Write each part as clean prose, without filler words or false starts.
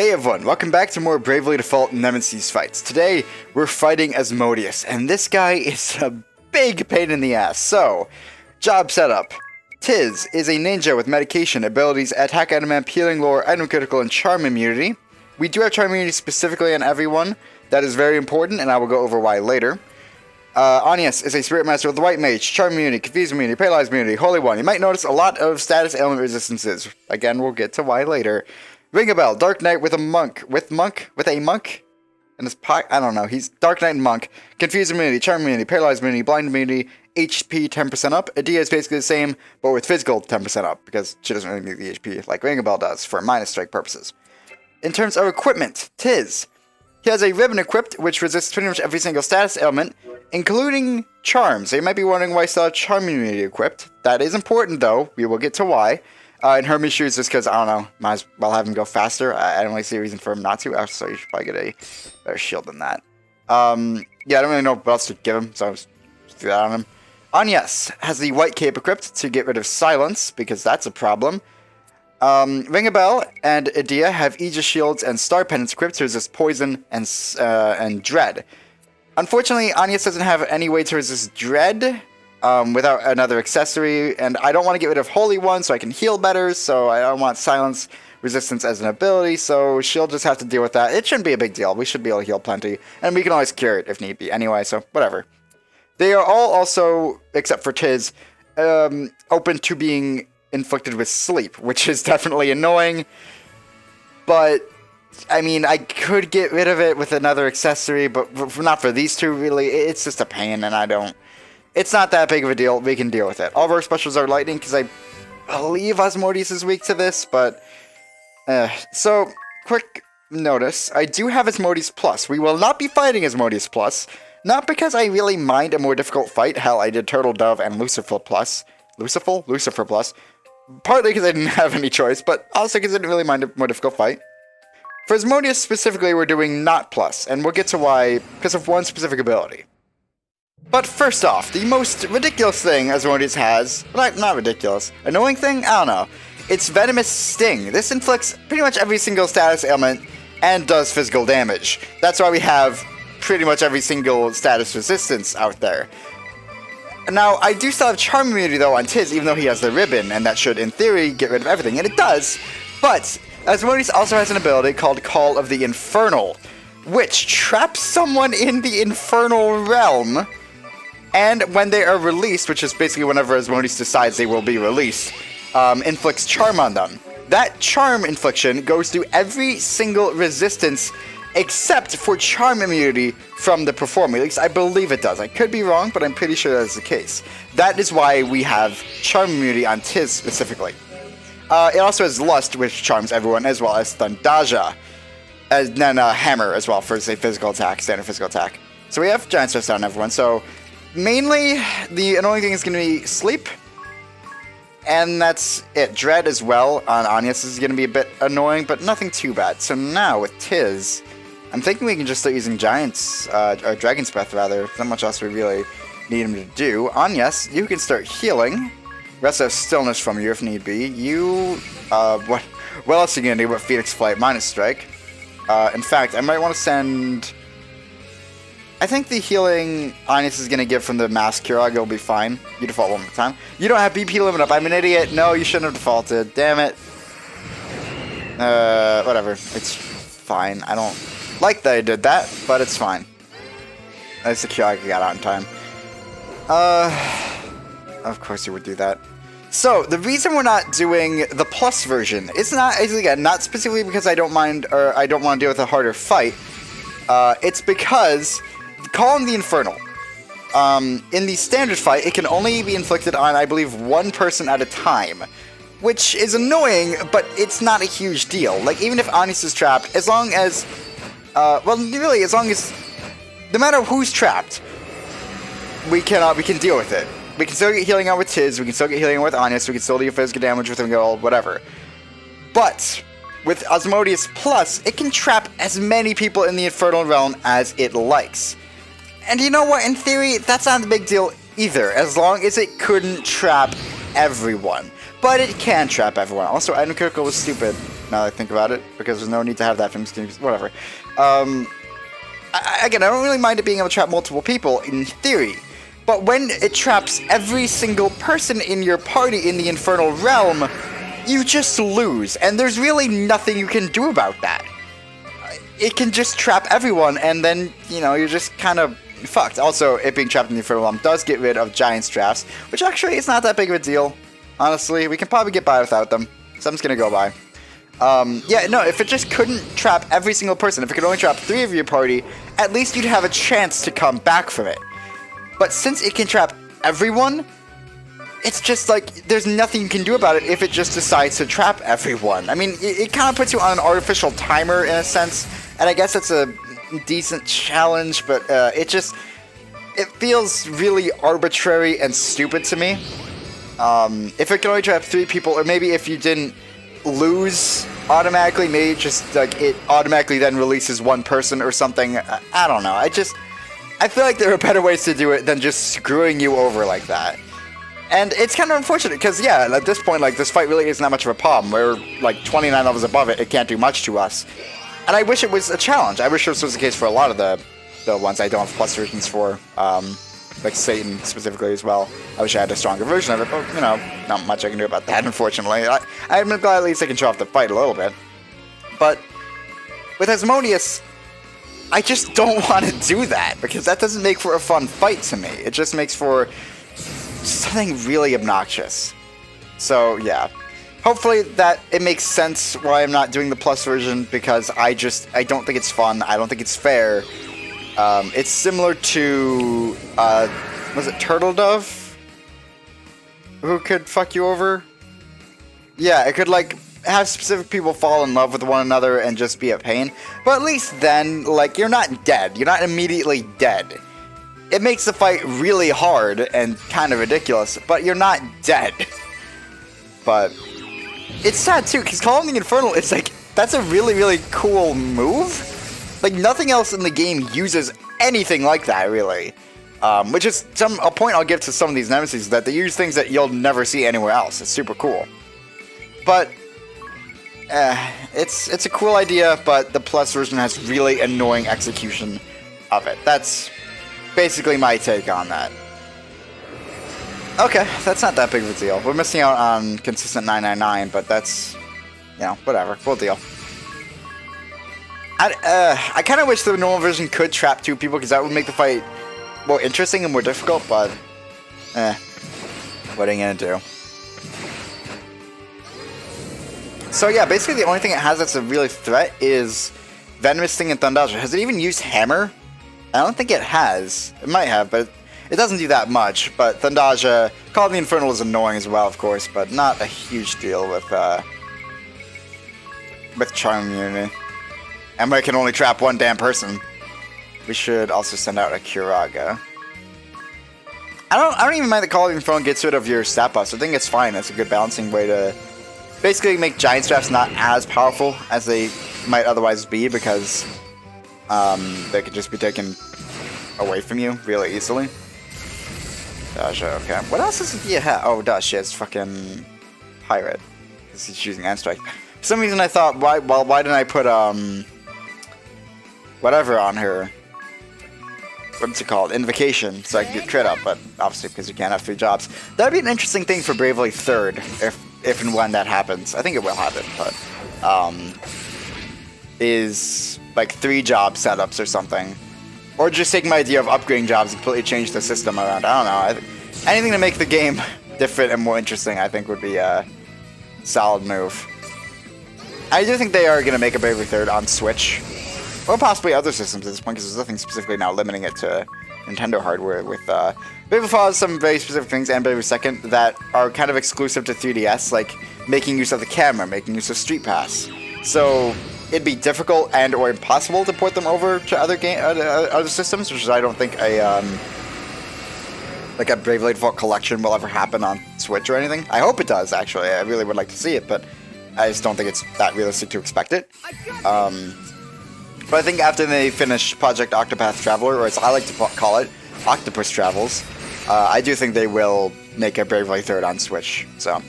Hey everyone, welcome back to more Bravely Default Nemesis fights. Today, we're fighting Asmodeus, and this guy is a big pain in the ass. So, job setup. Tiz is a ninja with medication, abilities, attack item amp, healing lore, item critical, and charm immunity. We do have charm immunity specifically on everyone. That is very important, and I will go over why later. Anius is a spirit master with white mage, charm immunity, confuse immunity, paralyze immunity, holy one. You might notice a lot of status ailment resistances. Again, we'll get to why later. Ring a bell, Dark Knight with a monk, with a monk in his pocket. I don't know. He's Dark Knight and monk. Confuse immunity, charm immunity, paralyze immunity, blind immunity, HP 10% up. Adia is basically the same, but with physical 10% up because she doesn't really need the HP like Ring a bell does for minus strike purposes. In terms of equipment, Tiz. He has a ribbon equipped, which resists pretty much every single status ailment, including charms. So you might be wondering why I still have charm immunity equipped. That is important, though. We will get to why. And Hermes shoes just because, I don't know, might as well have him go faster. I don't really see a reason for him not to. So you should probably get a better shield than that. Yeah, I don't really know what else to give him, so I'll just do that on him. Anies has the white cape equipped to get rid of silence, because that's a problem. Ring a Bell and Adia have Aegis shields and star pendants equipped to resist poison and dread. Unfortunately, Anies doesn't have any way to resist dread without another accessory, and I don't want to get rid of Holy One so I can heal better, so I don't want silence resistance as an ability, so she'll just have to deal with that. It shouldn't be a big deal. We should be able to heal plenty, and we can always cure it if need be anyway, so whatever. They are all also, except for Tiz, open to being inflicted with sleep, which is definitely annoying, but I mean, I could get rid of it with another accessory, but not for these two, really. It's just a pain, and it's not that big of a deal. We can deal with it. All of our specials are lightning, because I believe Asmodeus is weak to this, but so, quick notice. I do have Asmodeus Plus. We will not be fighting Asmodeus Plus, not because I really mind a more difficult fight. Hell, I did Turtle Dove and Lucifer Plus. Lucifer Plus. Partly because I didn't have any choice, but also because I didn't really mind a more difficult fight. For Asmodeus specifically, we're doing not plus, and we'll get to why because of one specific ability. But first off, the most ridiculous thing Asmodeus has, well, not ridiculous, annoying thing? I don't know. It's Venomous Sting. This inflicts pretty much every single status ailment and does physical damage. That's why we have pretty much every single status resistance out there. Now, I do still have charm immunity though on Tiz, even though he has the ribbon, and that should, in theory, get rid of everything, and it does. But Asmodeus also has an ability called Call of the Infernal, which traps someone in the infernal realm, and when they are released, which is basically whenever Asmodeus decides they will be released, inflicts charm on them. That charm infliction goes through every single resistance except for charm immunity from the performer. At least I believe it does. I could be wrong, but I'm pretty sure that's the case. That is why we have charm immunity on Tiz specifically. It also has Lust, which charms everyone, as well as Thundaja. And then Hammer as well for, say, physical attack, standard physical attack. So we have Giant Stress on everyone. So mainly, the annoying thing is going to be Sleep. And that's it. Dread as well on Anius is going to be a bit annoying, but nothing too bad. So now with Tiz, I'm thinking we can just start using Giant's, or Dragon's Breath rather. There's not much else we really need him to do. Anius, you can start healing. Rest of Stillness from you if need be. You, what else are you going to do but Phoenix Flight minus Strike? In fact, I might want to send... I think the healing Anius is going to give from the Mass Cure will be fine. You default one more time. You don't have BP limit up. I'm an idiot. No, you shouldn't have defaulted. Damn it. Whatever. It's fine. I don't like that I did that, but it's fine. That's the cure I got out in time. Of course you would do that. So, the reason we're not doing the plus version is again, not specifically because I don't mind, or I don't want to deal with a harder fight. It's because, Call him the Infernal. In the standard fight, it can only be inflicted on, I believe, one person at a time. Which is annoying, but it's not a huge deal. Like, even if Anius is trapped, as long as, well, really, as long as, no matter who's trapped, we can deal with it. We can still get healing out with Tiz, we can still get healing out with Anius, we can still do physical damage with him, whatever. But with Asmodeus Plus, it can trap as many people in the Infernal Realm as it likes. And you know what, in theory, that's not a big deal either, as long as it couldn't trap everyone. But it can trap everyone. Also, item critical was stupid. now that I think about it, because there's no need to have that from Steam. Whatever. Again, I don't really mind it being able to trap multiple people, in theory. But when it traps every single person in your party in the Infernal Realm, you just lose. And there's really nothing you can do about that. It can just trap everyone, and then, you know, you're just kind of fucked. Also, it being trapped in the Infernal Realm does get rid of Giant's drafts, which actually is not that big of a deal. Honestly, we can probably get by without them. Something's gonna go by. Yeah, no, if it just couldn't trap every single person, if it could only trap 3 of your party, at least you'd have a chance to come back from it. But since it can trap everyone, it's just like, there's nothing you can do about it if it just decides to trap everyone. I mean, it kind of puts you on an artificial timer in a sense, and I guess it's a decent challenge, but it feels really arbitrary and stupid to me. If it can only trap 3 people, or maybe if you didn't lose automatically, maybe just like it automatically then releases 1 person or something. I don't know. I feel like there are better ways to do it than just screwing you over like that. And it's kind of unfortunate because, yeah, at this point, like, this fight really isn't that much of a problem. We're like 29 levels above it. It can't do much to us. And I wish it was a challenge. I wish this was the case for a lot of the ones I don't have plus versions for. Like Satan specifically as well. I wish I had a stronger version of it, but, you know, not much I can do about that, unfortunately. I'm glad at least I can show off the fight a little bit. But with Asmodeus, I just don't want to do that, because that doesn't make for a fun fight to me. It just makes for something really obnoxious. So, yeah. Hopefully that it makes sense why I'm not doing the plus version, because I don't think it's fun. I don't think it's fair. It's similar to, was it Turtle Dove? Who could fuck you over? Yeah, it could, like, have specific people fall in love with one another and just be a pain. But at least then, like, you're not dead. You're not immediately dead. It makes the fight really hard and kind of ridiculous, but you're not dead. But it's sad, too, because Calling the Infernal, it's like, that's a really, really cool move. Like, nothing else in the game uses anything like that, really. Which is a point I'll give to some of these Nemesis, that they use things that you'll never see anywhere else. It's super cool. But, it's a cool idea, but the plus version has really annoying execution of it. That's basically my take on that. Okay, that's not that big of a deal. We're missing out on consistent 999, but that's, you know, whatever. We'll deal. I kind of wish the normal version could trap 2 people, because that would make the fight more interesting and more difficult, but what are you gonna do? So yeah, basically the only thing it has that's a really threat is Venomous Sting and Thundaja. Has it even used Hammer? I don't think it has. It might have, but it doesn't do that much. But Thundaja, Call of the Infernal is annoying as well, of course, but not a huge deal with Charm Immunity. And we can only trap 1 damn person. We should also send out a Curaga. I don't even mind that Call of the Infernal gets rid of your stat buffs. I think it's fine. It's a good balancing way to basically make Giant Drafts not as powerful as they might otherwise be, because they could just be taken away from you really easily. Dasha, okay. What else does he have? Oh, Dash, she has fucking Pirate, because he's using End Strike. For some reason I thought, why didn't I put, whatever on her? What's it called? Invocation, so I can get crit up, but obviously because you can't have 3 jobs. That'd be an interesting thing for Bravely 3rd, if and when that happens. I think it will happen, but, is like 3 job setups or something. Or just take my idea of upgrading jobs and completely change the system around. I don't know. Anything to make the game different and more interesting, I think, would be a solid move. I do think they are going to make a Bravely 3rd on Switch. Or possibly other systems at this point, because there's nothing specifically now limiting it to Nintendo hardware. With Bravely Fall has some very specific things, and Bravely 2nd, that are kind of exclusive to 3DS, like making use of the camera, making use of Street Pass. So it'd be difficult and or impossible to port them over to other systems, which is, I don't think like a Bravely Default collection will ever happen on Switch or anything. I hope it does, actually. I really would like to see it, but I just don't think it's that realistic to expect it. But I think after they finish Project Octopath Traveler, or as I like to call it, Octopus Travels, I do think they will make a Bravely 3rd on Switch, so.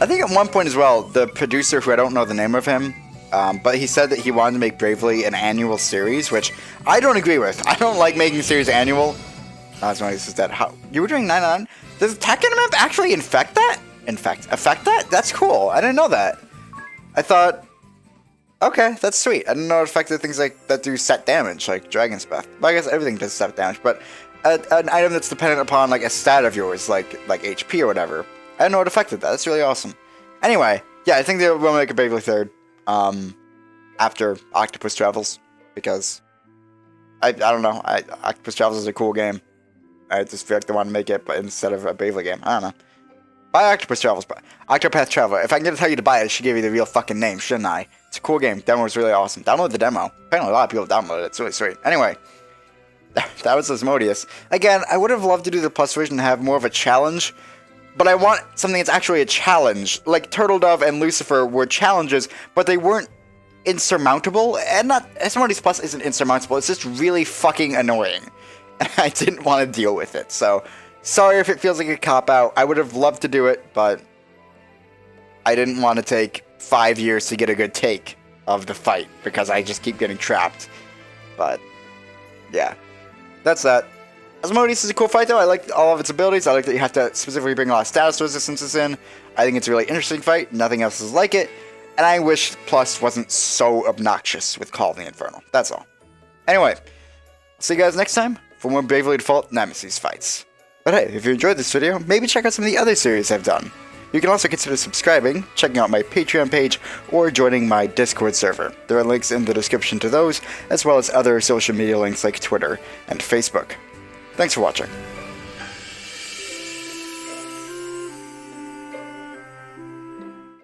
I think at one point as well, the producer, who I don't know the name of him, but he said that he wanted to make Bravely an annual series, which I don't agree with. I don't like making series annual. Asmodeus is dead. How you were doing 9-9? Does Tekken actually affect that? Affect that? That's cool. I didn't know that. I thought, okay, that's sweet. I didn't know it affected things like that do set damage, like Dragon's Breath. But I guess everything does set damage. But an item that's dependent upon like a stat of yours, like HP or whatever. I didn't know it affected that. That's really awesome. Anyway, yeah, I think they will make a Bravely third after Octopus Travels, because I don't know. Octopus Travels is a cool game. I just feel like they want to make it, but instead of a Bravely game. I don't know. Buy Octopus Travels, but Octopath Traveler. If I can get to tell you to buy it, I should give you the real fucking name, shouldn't I? It's a cool game. Demo is really awesome. Download the demo. Apparently a lot of people downloaded it. It's really sweet. Anyway, that was Asmodeus. Again, I would have loved to do the Plus version and have more of a challenge, but I want something that's actually a challenge. Like Turtle Dove and Lucifer were challenges, but they weren't insurmountable. And not Asmodeus Plus isn't insurmountable. It's just really fucking annoying. And I didn't want to deal with it, so sorry if it feels like a cop-out. I would have loved to do it, but I didn't want to take 5 years to get a good take of the fight, because I just keep getting trapped. But, yeah. That's that. Asmodeus is a cool fight, though. I like all of its abilities. I like that you have to specifically bring a lot of status resistances in. I think it's a really interesting fight. Nothing else is like it. And I wish Plus wasn't so obnoxious with Call of the Infernal. That's all. Anyway, see you guys next time for more Bravely Default Nemesis fights. But hey, if you enjoyed this video, maybe check out some of the other series I've done. You can also consider subscribing, checking out my Patreon page, or joining my Discord server. There are links in the description to those, as well as other social media links like Twitter and Facebook. Thanks for watching.